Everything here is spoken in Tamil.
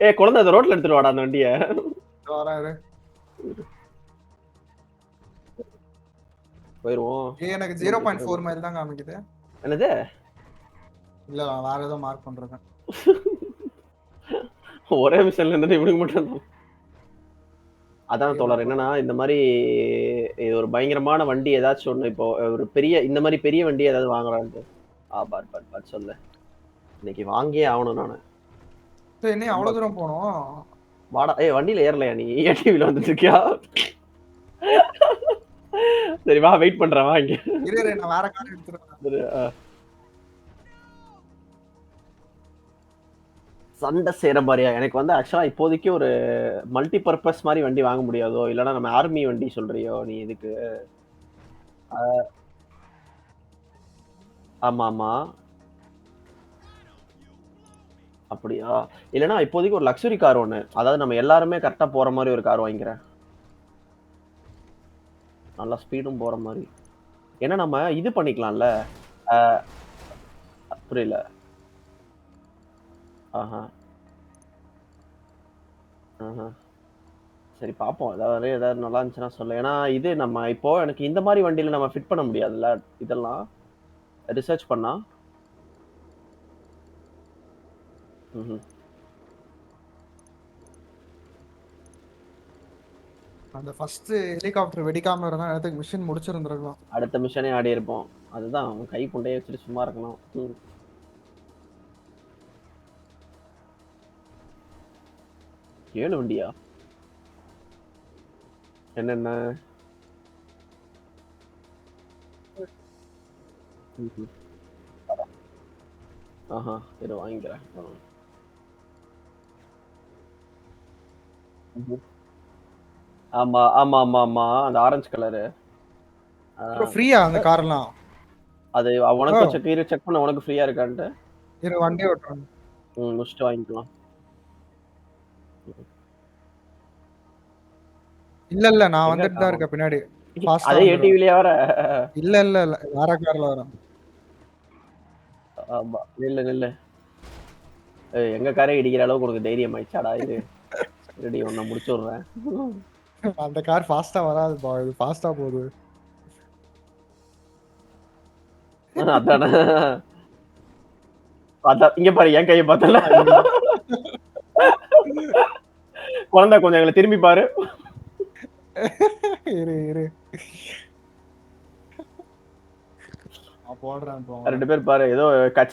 குழந்தை அந்த ரோட்ல எடுத்துட்டு வாடா அந்த வண்டிய. வராரு. போயிருவோம். எனக்கு கிலோமீட்டர் 0.4 மைல் தான் காமிக்குது. என்னது? இல்ல நான் வேற ஏதோ மார்க் பண்றேன். ஒரே மிஷன்ல இருந்துட்டு இவனுக்கு மட்டும் அதான் தோழர். ஏதான் என்னன்னா, இந்த மாரி இது ஒரு பயங்கரமான வண்டி ஏதாச்சும் ஒண்ணு இப்போ ஒரு பெரிய இந்த மாரி பெரிய வண்டி ஏதாவது வாங்கலான்ட்டு. பார் பார் பார் சொல்லு. இன்னைக்கு வாங்கியே ஆகணும் நானு. சரி என்ன ரொம்ப அவ்வளவு தூரம் போனோம். வாடா வண்டியில ஏறலையா நீ? ஏடிவில வந்துட்டு இருக்கியா? சரி வா வெயிட் பண்றேன் வா இங்க. இரு நான் வேற கார் எடுத்துறேன். சண்டை செய்யற மாதிரியா? எனக்கு வந்து ஆக்சுவலா இப்போதைக்கு ஒரு மல்டி பர்பஸ் மாதிரி வண்டி வாங்க முடியாதோ? இல்லன்னா நம்ம ஆர்மி வண்டி சொல்றியோ நீ இதுக்கு? ஆமா ஆமா. அப்படியா? இல்லன்னா இப்போதைக்கு ஒரு லக்ஸுரி கார் ஒண்ணு. அதாவது நம்ம எல்லாருமே கரெக்ட்டா போற மாரி ஒரு கார் வாங்கிக்கிறேன். நல்லா ஸ்பீடும் போற மாரி. ஏன்னா நம்ம இது பண்ணிக்கலாம்ல. அ புரியல. ஆஹா. ஆஹா. சரி பார்ப்போம். ஏதாவது நல்லா இருந்துச்சுன்னா சொல்லு. ஏன்னா இது நம்ம இப்போ எனக்கு இந்த மாரி வண்டியில நம்ம ஃபிட் பண்ண முடியாதுல்ல. இதெல்லாம் ரிசர்ச் பண்ணா. ம்ஹ்ம். அந்த ஃபர்ஸ்ட் ஹெலிகாப்டர் வெடிக்காம இருந்தா நேரத்துக்கு மிஷின் முடிச்சிருந்திருக்கலாம். அடுத்த மிஷனே ஆடி இருப்போம். அதுதான் அவன் கை புண்டைய வச்சுட்டு சும்மா இருக்கணும். ம். 7 வண்டியா? என்னென்ன? ம்ஹ்ம். ஆஹா. இரு வாங்கிக்கிறேன். ம்ஹ்ம். ஆமா, ஆமா, ஆமா, ஆமா. அந்த ஆரஞ்சு கலரு. ப்ரோ ஃப்ரீயா அந்த கார்லாம்? அது ப்ரோ உனக்கும் செக் பண்ண உனக்கு ஃப்ரீயா இருக்கான்ட்டு. இரு வண்டி ஓட்டுறேன். முடிச்சுட்டு வாங்கிக்கலாம். இல்ல நான் எங்க வந்துட்டு தான் இருக்கான்? இருக்கேன் பின்னாடி. ஃபாஸ்டா அதே வந்துருவேன். ஏடிவிலயா வர? இல்ல வேற கார்ல வரேன். ஆமா. நில்லு, நில்லு. எங்க காரே இடிக்கிற அளவுக்கு உனக்கு தைரியம் ஆயிடுச்சாடா இரு. இருடி உன்ன முடிச்சு விடுறேன். அந்த கார் ஃபாஸ்டா வராதுப்பா. இது ஃபாஸ்டா போகுது. அதானே. அதான் இங்க பாரு என் கைய பார்த்தல. ஐயோ. குழந்தை கொஞ்சம் எங்கள திரும்பி பாரு. இரு. நான் போடுறேன் 2 பேர் பாரு ஏதோ கட்சி